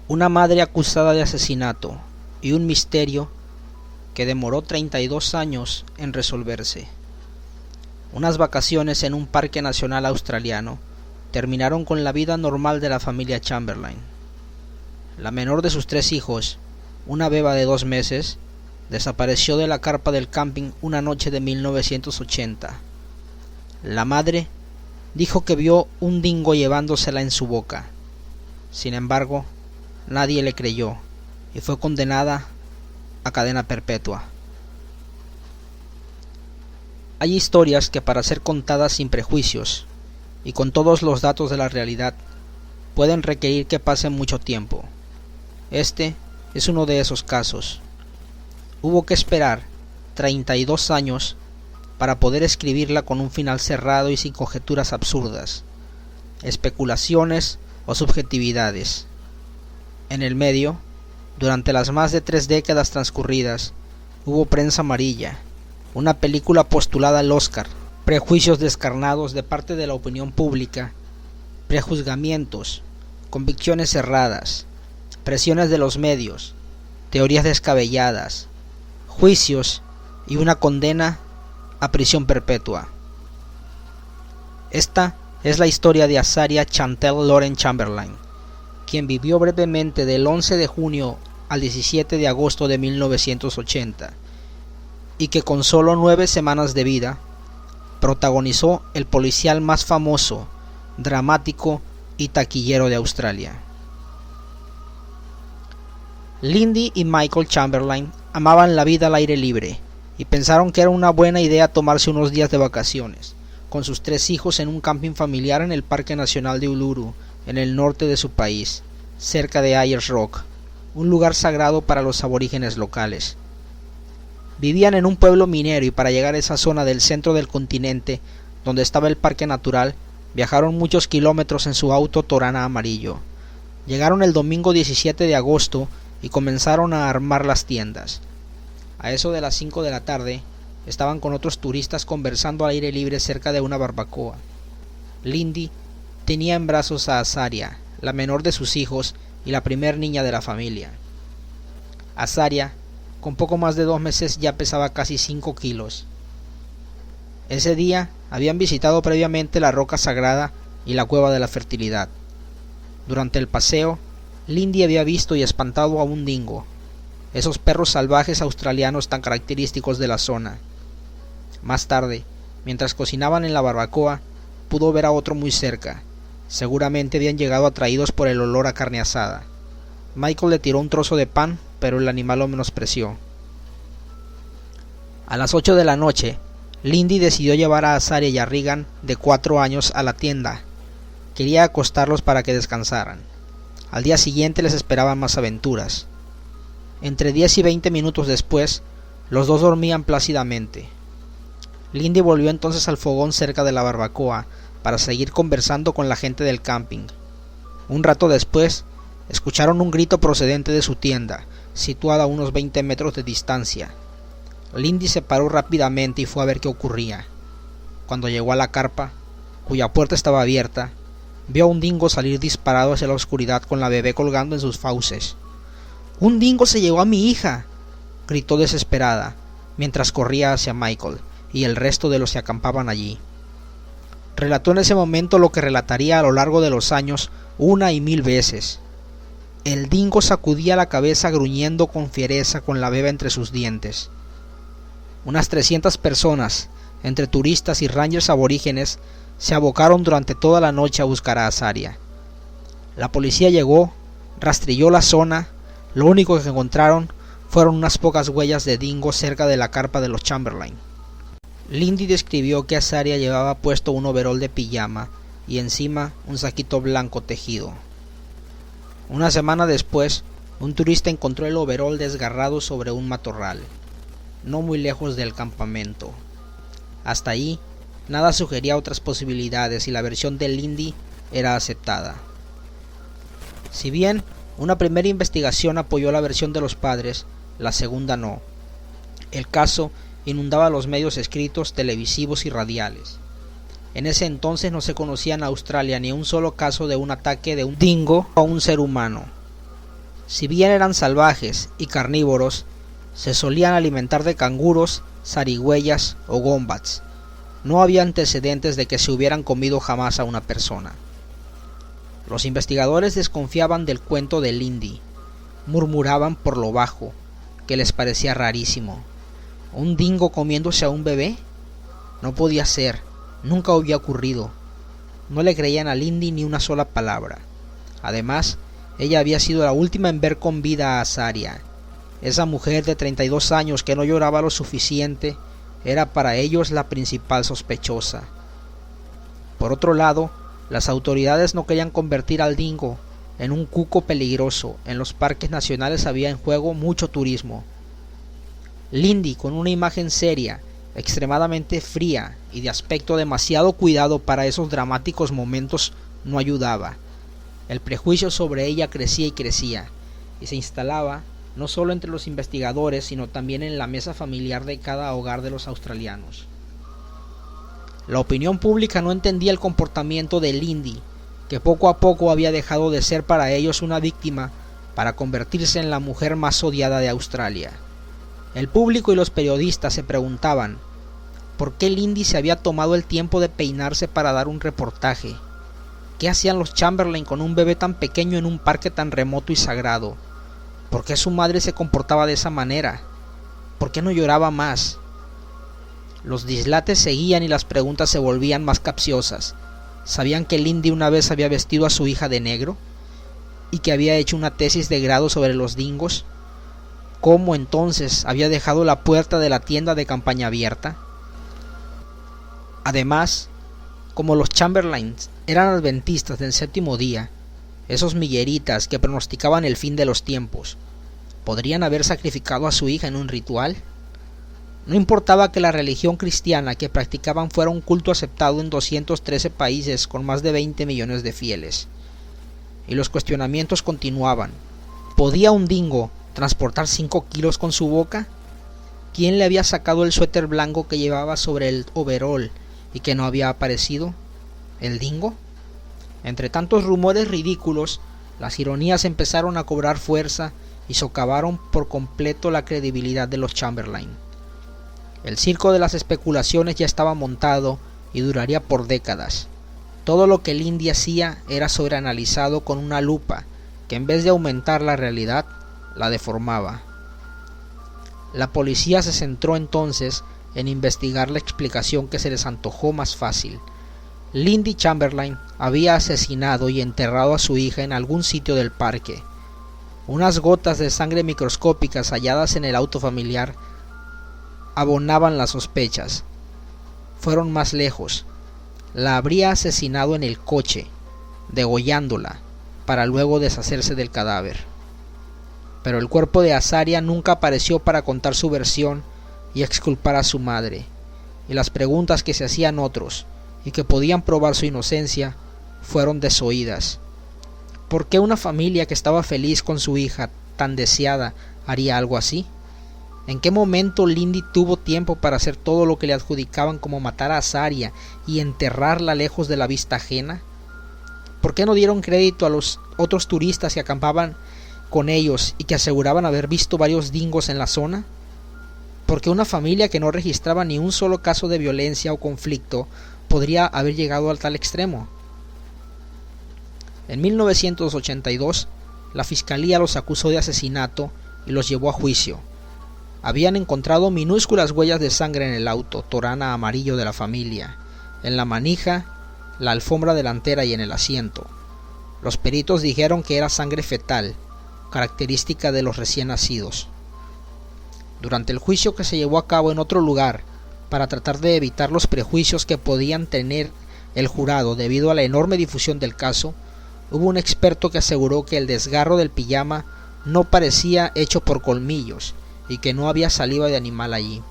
Una madre acusada de asesinato y un misterio que demoró 32 años en resolverse. Unas vacaciones en un parque nacional australiano terminaron con la vida normal de la familia Chamberlain. La menor de sus 3 hijos, una beba de 2 meses, desapareció de la carpa del camping una noche de 1980. La madre dijo que vio un dingo llevándosela en su boca. Sin embargo, nadie le creyó y fue condenada a cadena perpetua. Hay historias que, para ser contadas sin prejuicios y con todos los datos de la realidad, pueden requerir que pase mucho tiempo. Este es uno de esos casos. Hubo que esperar 32 años para poder escribirla con un final cerrado y sin conjeturas absurdas, especulaciones o subjetividades. En el medio, durante las más de 3 décadas transcurridas, hubo prensa amarilla, una película postulada al Oscar, prejuicios descarnados de parte de la opinión pública, prejuzgamientos, convicciones cerradas, presiones de los medios, teorías descabelladas, juicios y una condena a prisión perpetua. Esta es la historia de Azaria Chantel Lauren Chamberlain, quien vivió brevemente del 11 de junio al 17 de agosto de 1980 y que con solo 9 semanas de vida protagonizó el policial más famoso, dramático y taquillero de Australia. Lindy y Michael Chamberlain amaban la vida al aire libre y pensaron que era una buena idea tomarse unos días de vacaciones con sus 3 hijos en un camping familiar en el Parque Nacional de Uluru, en el norte de su país, cerca de Ayers Rock, un lugar sagrado para los aborígenes locales. Vivían en un pueblo minero y para llegar a esa zona del centro del continente, donde estaba el parque natural, viajaron muchos kilómetros en su auto Torana amarillo. Llegaron el domingo 17 de agosto y comenzaron a armar las tiendas. A eso de las 5 de la tarde, estaban con otros turistas conversando al aire libre cerca de una barbacoa. Lindy tenía en brazos a Azaria, la menor de sus hijos y la primer niña de la familia. Azaria, con poco más de 2 meses, ya pesaba casi 5 kilos. Ese día habían visitado previamente la roca sagrada y la cueva de la fertilidad. Durante el paseo, Lindy había visto y espantado a un dingo, esos perros salvajes australianos tan característicos de la zona. Más tarde, mientras cocinaban en la barbacoa, pudo ver a otro muy cerca. Seguramente habían llegado atraídos por el olor a carne asada. Michael le tiró un trozo de pan, pero el animal lo menospreció. A las 8 de la noche, Lindy decidió llevar a Azaria y a Regan, de 4 años, a la tienda. Quería acostarlos para que descansaran. Al día siguiente les esperaban más aventuras. Entre 10 y 20 minutos después, los dos dormían plácidamente. Lindy volvió entonces al fogón cerca de la barbacoa para seguir conversando con la gente del camping. Un rato después, escucharon un grito procedente de su tienda, situada a unos 20 metros de distancia. Lindy se paró rápidamente y fue a ver qué ocurría. Cuando llegó a la carpa, cuya puerta estaba abierta, vio a un dingo salir disparado hacia la oscuridad con la bebé colgando en sus fauces. «¡Un dingo se llevó a mi hija!», gritó desesperada, mientras corría hacia Michael y el resto de los que acampaban allí. Relató en ese momento lo que relataría a lo largo de los años 1 y 1000 veces. El dingo sacudía la cabeza gruñendo con fiereza con la beba entre sus dientes. Unas 300 personas, entre turistas y rangers aborígenes, se abocaron durante toda la noche a buscar a Azaria. La policía llegó, rastrilló la zona. Lo único que encontraron fueron unas pocas huellas de dingo cerca de la carpa de los Chamberlain. Lindy describió que Azaria llevaba puesto un overol de pijama y encima un saquito blanco tejido. Una semana después, un turista encontró el overol desgarrado sobre un matorral, no muy lejos del campamento. Hasta ahí, nada sugería otras posibilidades y la versión de Lindy era aceptada. Si bien una primera investigación apoyó la versión de los padres, la segunda no. El caso inundaba los medios escritos, televisivos y radiales. En ese entonces no se conocía en Australia ni un solo caso de un ataque de un dingo a un ser humano. Si bien eran salvajes y carnívoros, se solían alimentar de canguros, zarigüeyas o wombats. No había antecedentes de que se hubieran comido jamás a una persona. Los investigadores desconfiaban del cuento de Lindy. Murmuraban por lo bajo que les parecía rarísimo. ¿Un dingo comiéndose a un bebé? No podía ser, nunca había ocurrido. No le creían a Lindy ni una sola palabra. Además, ella había sido la última en ver con vida a Azaria. Esa mujer de 32 años que no lloraba lo suficiente era para ellos la principal sospechosa. Por otro lado, las autoridades no querían convertir al dingo en un cuco peligroso. En los parques nacionales había en juego mucho turismo. Lindy, con una imagen seria, extremadamente fría y de aspecto demasiado cuidado para esos dramáticos momentos, no ayudaba. El prejuicio sobre ella crecía y crecía, y se instalaba no solo entre los investigadores, sino también en la mesa familiar de cada hogar de los australianos. La opinión pública no entendía el comportamiento de Lindy, que poco a poco había dejado de ser para ellos una víctima para convertirse en la mujer más odiada de Australia. El público y los periodistas se preguntaban por qué Lindy se había tomado el tiempo de peinarse para dar un reportaje. ¿Qué hacían los Chamberlain con un bebé tan pequeño en un parque tan remoto y sagrado? ¿Por qué su madre se comportaba de esa manera? ¿Por qué no lloraba más? Los dislates seguían y las preguntas se volvían más capciosas. ¿Sabían que Lindy una vez había vestido a su hija de negro? ¿Y que había hecho una tesis de grado sobre los dingos? ¿Cómo entonces había dejado la puerta de la tienda de campaña abierta? Además, como los Chamberlains eran adventistas del séptimo día, esos migueritas que pronosticaban el fin de los tiempos, ¿podrían haber sacrificado a su hija en un ritual? No importaba que la religión cristiana que practicaban fuera un culto aceptado en 213 países con más de 20 millones de fieles. Y los cuestionamientos continuaban. ¿Podía un dingo transportar 5 kilos con su boca? ¿Quién le había sacado el suéter blanco que llevaba sobre el overol y que no había aparecido? ¿El dingo? Entre tantos rumores ridículos, las ironías empezaron a cobrar fuerza y socavaron por completo la credibilidad de los Chamberlain. El circo de las especulaciones ya estaba montado y duraría por décadas. Todo lo que Lindy hacía era sobreanalizado con una lupa que en vez de aumentar la realidad, la deformaba. La policía se centró entonces en investigar la explicación que se les antojó más fácil. Lindy Chamberlain había asesinado y enterrado a su hija en algún sitio del parque. Unas gotas de sangre microscópicas halladas en el auto familiar abonaban las sospechas. Fueron más lejos. La habría asesinado en el coche, degollándola, para luego deshacerse del cadáver. Pero el cuerpo de Azaria nunca apareció para contar su versión y exculpar a su madre, y las preguntas que se hacían otros, y que podían probar su inocencia, fueron desoídas. ¿Por qué una familia que estaba feliz con su hija tan deseada haría algo así? ¿En qué momento Lindy tuvo tiempo para hacer todo lo que le adjudicaban como matar a Azaria y enterrarla lejos de la vista ajena? ¿Por qué no dieron crédito a los otros turistas que acampaban con ellos y que aseguraban haber visto varios dingos en la zona? ¿Por qué una familia que no registraba ni un solo caso de violencia o conflicto podría haber llegado al tal extremo? En 1982, la fiscalía los acusó de asesinato y los llevó a juicio. Habían encontrado minúsculas huellas de sangre en el auto Torana amarillo de la familia, en la manija, la alfombra delantera y en el asiento. Los peritos dijeron que era sangre fetal, característica de los recién nacidos. Durante el juicio que se llevó a cabo en otro lugar, para tratar de evitar los prejuicios que podían tener el jurado debido a la enorme difusión del caso, hubo un experto que aseguró que el desgarro del pijama no parecía hecho por colmillos y que no había saliva de animal allí.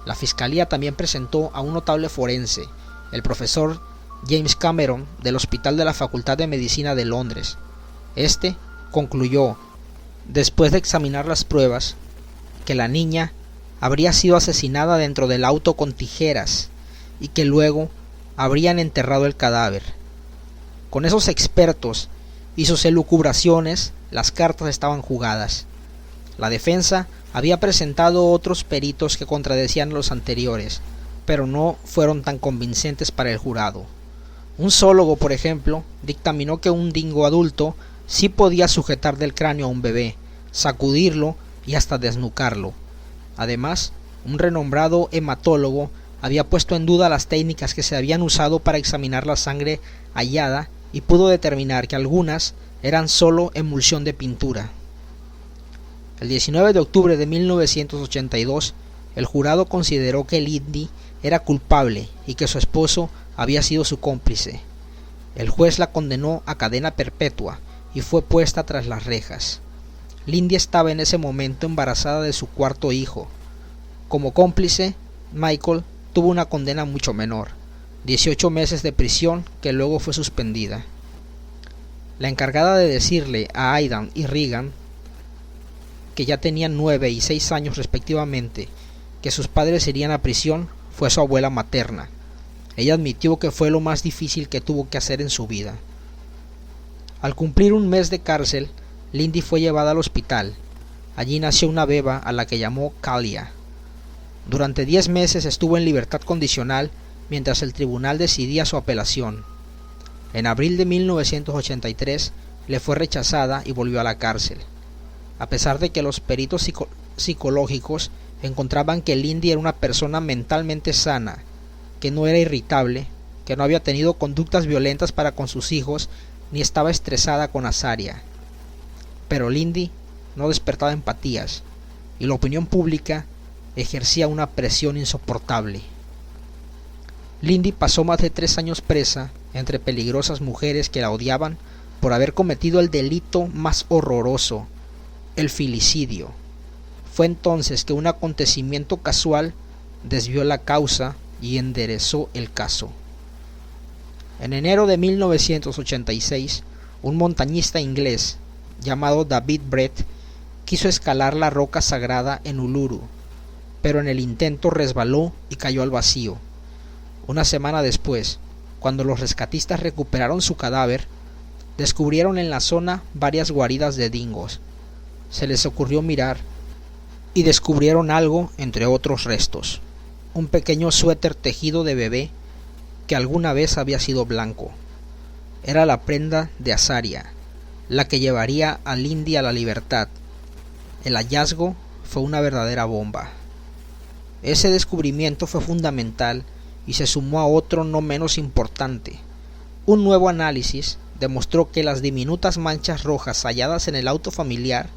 La fiscalía también presentó a un notable forense, el profesor James Cameron del Hospital de la Facultad de Medicina de Londres. Este concluyó, después de examinar las pruebas, que la niña habría sido asesinada dentro del auto con tijeras y que luego habrían enterrado el cadáver. Con esos expertos y sus elucubraciones, Las cartas estaban jugadas. La defensa había presentado otros peritos que contradecían los anteriores, pero no fueron tan convincentes para el jurado. Un zoólogo, por ejemplo, dictaminó que un dingo adulto sí podía sujetar del cráneo a un bebé, sacudirlo y hasta desnucarlo. Además, un renombrado hematólogo había puesto en duda las técnicas que se habían usado para examinar la sangre hallada y pudo determinar que algunas eran solo emulsión de pintura. El 19 de octubre de 1982, el jurado consideró que Lindy era culpable y que su esposo había sido su cómplice. El juez la condenó a cadena perpetua y fue puesta tras las rejas. Lindy estaba en ese momento embarazada de su cuarto hijo. Como cómplice, Michael tuvo una condena mucho menor, 18 meses de prisión que luego fue suspendida. La encargada de decirle a Aidan y Regan, que ya tenían 9 y 6 años respectivamente, que sus padres irían a prisión, fue su abuela materna. Ella admitió que fue lo más difícil que tuvo que hacer en su vida. Al cumplir un mes de cárcel, Lindy fue llevada al hospital. Allí nació una beba a la que llamó Kalia. Durante 10 meses estuvo en libertad condicional mientras el tribunal decidía su apelación. En abril de 1983 le fue rechazada y volvió a la cárcel. A pesar de que los peritos psicológicos encontraban que Lindy era una persona mentalmente sana, que no era irritable, que no había tenido conductas violentas para con sus hijos, ni estaba estresada con Azaria. Pero Lindy no despertaba empatías, y la opinión pública ejercía una presión insoportable. Lindy pasó más de 3 años presa entre peligrosas mujeres que la odiaban por haber cometido el delito más horroroso, el filicidio. Fue entonces que un acontecimiento casual desvió la causa y enderezó el caso. En enero de 1986, un montañista inglés llamado David Brett quiso escalar la roca sagrada en Uluru, pero en el intento resbaló y cayó al vacío. Una semana después, cuando los rescatistas recuperaron su cadáver, descubrieron en la zona varias guaridas de dingos. Se les ocurrió mirar y descubrieron algo entre otros restos: un pequeño suéter tejido de bebé que alguna vez había sido blanco. Era la prenda de Azaria, la que llevaría a Lindy a la libertad. El hallazgo fue una verdadera bomba. Ese descubrimiento fue fundamental y se sumó a otro no menos importante. Un nuevo análisis demostró que las diminutas manchas rojas halladas en el auto familiar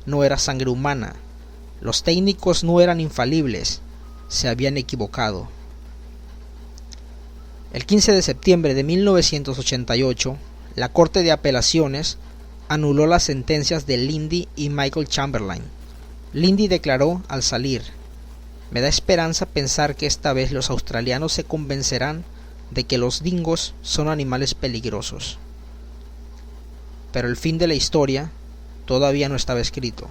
no era sangre humana. Los técnicos no eran infalibles, se habían equivocado. El 15 de septiembre de 1988, la Corte de Apelaciones anuló las sentencias de Lindy y Michael Chamberlain. Lindy declaró al salir: "Me da esperanza pensar que esta vez los australianos se convencerán de que los dingos son animales peligrosos". Pero el fin de la historia todavía no estaba escrito.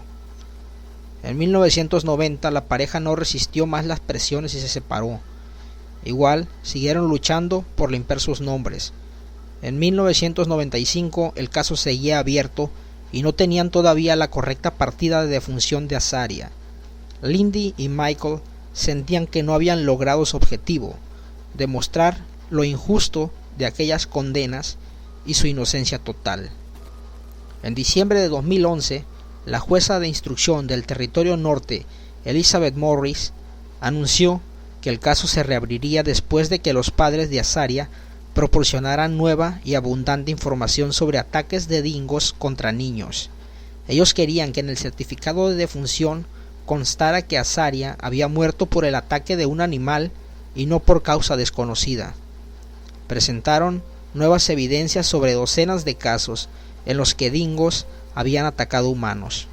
En 1990 la pareja no resistió más las presiones y se separó. Igual siguieron luchando por limpiar sus nombres. En 1995 el caso seguía abierto y no tenían todavía la correcta partida de defunción de Azaria. Lindy y Michael sentían que no habían logrado su objetivo: demostrar lo injusto de aquellas condenas y su inocencia total. En diciembre de 2011, la jueza de instrucción del Territorio Norte, Elizabeth Morris, anunció que el caso se reabriría después de que los padres de Azaria proporcionaran nueva y abundante información sobre ataques de dingos contra niños. Ellos querían que en el certificado de defunción constara que Azaria había muerto por el ataque de un animal y no por causa desconocida. Presentaron nuevas evidencias sobre docenas de casos en los que dingos habían atacado humanos.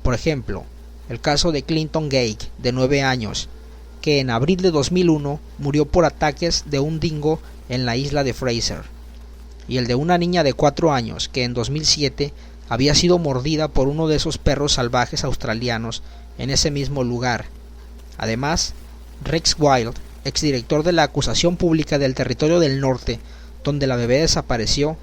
Por ejemplo, el caso de Clinton Gage, de 9 años, que en abril de 2001 murió por ataques de un dingo en la isla de Fraser, y el de una niña de 4 años que en 2007 había sido mordida por uno de esos perros salvajes australianos en ese mismo lugar. Además, Rex Wilde, exdirector de la acusación pública del Territorio del Norte, donde la bebé desapareció,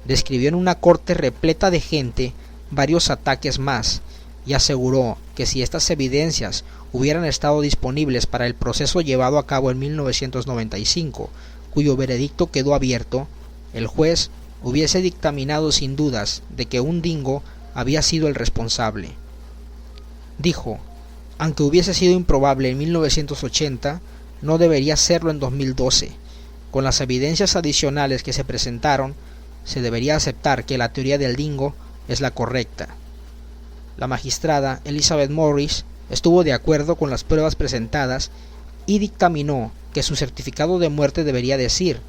describió en una corte repleta de gente varios ataques más y aseguró que si estas evidencias hubieran estado disponibles para el proceso llevado a cabo en 1995, cuyo veredicto quedó abierto, el juez hubiese dictaminado sin dudas de que un dingo había sido el responsable. Dijo, aunque hubiese sido improbable en 1980, no debería serlo en 2012. Con las evidencias adicionales que se presentaron, se debería aceptar que la teoría del dingo es la correcta. La magistrada Elizabeth Morris estuvo de acuerdo con las pruebas presentadas y dictaminó que su certificado de muerte debería decir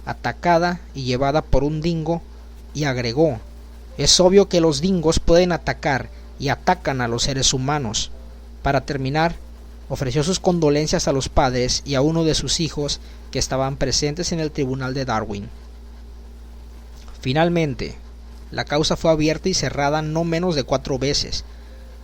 atacada y llevada por un dingo, y agregó, es obvio que los dingos pueden atacar y atacan a los seres humanos. Para terminar, ofreció sus condolencias a los padres y a uno de sus hijos que estaban presentes en el tribunal de Darwin. Finalmente, la causa fue abierta y cerrada no menos de 4 veces.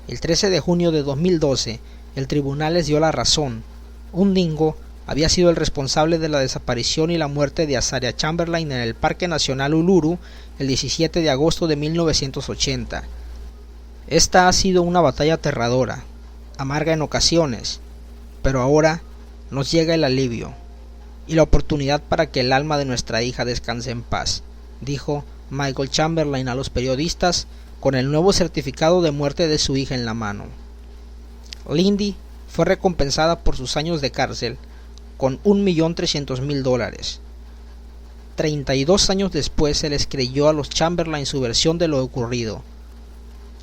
El 13 de junio de 2012, el tribunal les dio la razón. Un dingo había sido el responsable de la desaparición y la muerte de Azaria Chamberlain en el Parque Nacional Uluru el 17 de agosto de 1980. Esta ha sido una batalla aterradora, amarga en ocasiones, pero ahora nos llega el alivio y la oportunidad para que el alma de nuestra hija descanse en paz, dijo Michael Chamberlain a los periodistas con el nuevo certificado de muerte de su hija en la mano. Lindy fue recompensada por sus años de cárcel con $1.300.000. 32 años después se les creyó a los Chamberlain su versión de lo ocurrido.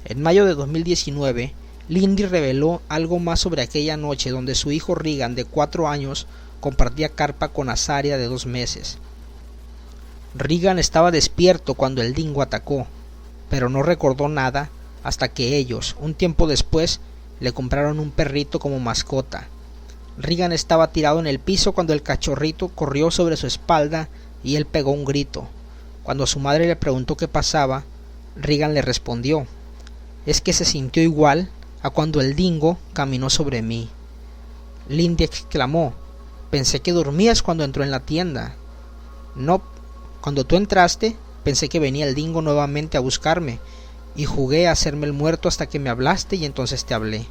En mayo de 2019, Lindy reveló algo más sobre aquella noche donde su hijo Regan, de 4 años, compartía carpa con Azaria, de 2 meses. Regan estaba despierto cuando el dingo atacó, pero no recordó nada hasta que ellos, un tiempo después, le compraron un perrito como mascota. Regan estaba tirado en el piso cuando el cachorrito corrió sobre su espalda y él pegó un grito. Cuando su madre le preguntó qué pasaba, Regan le respondió, es que se sintió igual a cuando el dingo caminó sobre mí. Lindy exclamó, pensé que dormías cuando entró en la tienda. No, cuando tú entraste, pensé que venía el dingo nuevamente a buscarme, y jugué a hacerme el muerto hasta que me hablaste y entonces te hablé.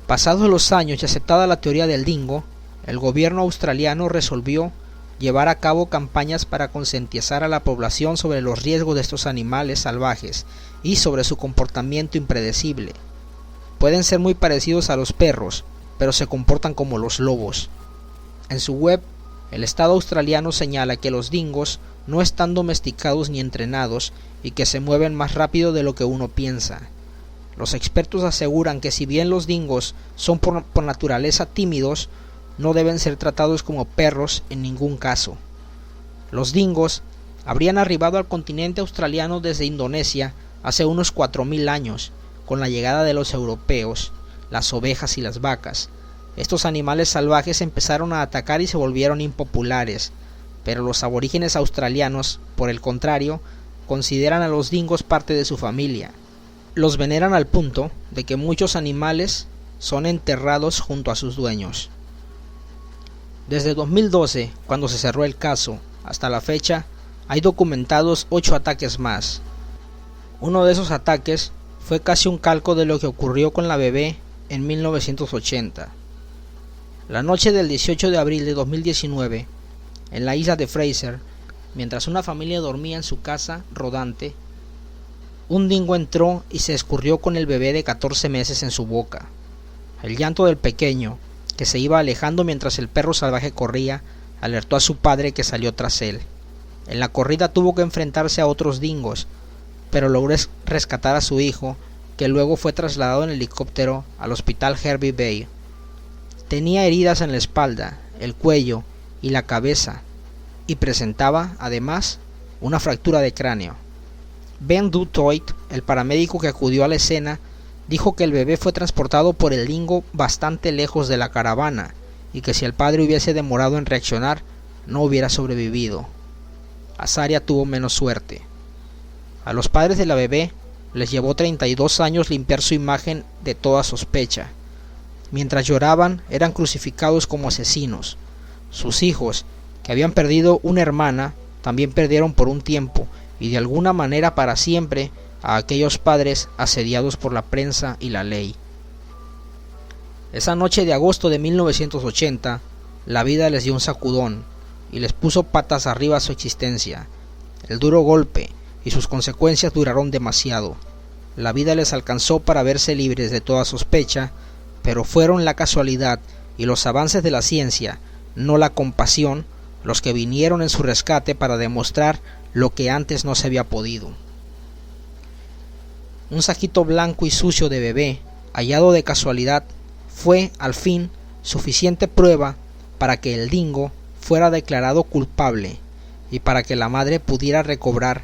Pasados los años y aceptada la teoría del dingo, el gobierno australiano resolvió llevar a cabo campañas para concientizar a la población sobre los riesgos de estos animales salvajes y sobre su comportamiento impredecible. Pueden ser muy parecidos a los perros, pero se comportan como los lobos. En su web, el Estado australiano señala que los dingos no están domesticados ni entrenados y que se mueven más rápido de lo que uno piensa. Los expertos aseguran que si bien los dingos son por naturaleza tímidos, no deben ser tratados como perros en ningún caso. Los dingos habrían arribado al continente australiano desde Indonesia hace unos 4.000 años, con la llegada de los europeos, las ovejas y las vacas. Estos animales salvajes empezaron a atacar y se volvieron impopulares, pero los aborígenes australianos, por el contrario, consideran a los dingos parte de su familia. Los veneran al punto de que muchos animales son enterrados junto a sus dueños. Desde 2012, cuando se cerró el caso, hasta la fecha, hay documentados 8 ataques más. Uno de esos ataques fue casi un calco de lo que ocurrió con la bebé en 1980. La noche del 18 de abril de 2019, en la isla de Fraser, mientras una familia dormía en su casa rodante, un dingo entró y se escurrió con el bebé de 14 meses en su boca. El llanto del pequeño, que se iba alejando mientras el perro salvaje corría, alertó a su padre, que salió tras él. En la corrida tuvo que enfrentarse a otros dingos, pero logró rescatar a su hijo, que luego fue trasladado en helicóptero al hospital Hervey Bay. Tenía heridas en la espalda, el cuello y la cabeza, y presentaba, además, una fractura de cráneo. Ben Du Toit, el paramédico que acudió a la escena, dijo que el bebé fue transportado por el dingo bastante lejos de la caravana y que si el padre hubiese demorado en reaccionar, no hubiera sobrevivido. Azaria tuvo menos suerte. A los padres de la bebé les llevó 32 años limpiar su imagen de toda sospecha. Mientras lloraban, eran crucificados como asesinos. Sus hijos, que habían perdido una hermana, también perdieron por un tiempo y de alguna manera para siempre a aquellos padres asediados por la prensa y la ley. Esa noche de agosto de 1980, la vida les dio un sacudón y les puso patas arriba a su existencia. El duro golpe y sus consecuencias duraron demasiado. La vida les alcanzó para verse libres de toda sospecha, pero fueron la casualidad y los avances de la ciencia, no la compasión, los que vinieron en su rescate para demostrar lo que antes no se había podido. Un saquito blanco y sucio de bebé, hallado de casualidad, fue, al fin, suficiente prueba para que el Dingo fuera declarado culpable y para que la madre pudiera recobrar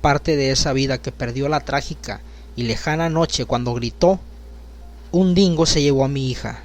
parte de esa vida que perdió la trágica y lejana noche cuando gritó: «Un dingo se llevó a mi hija».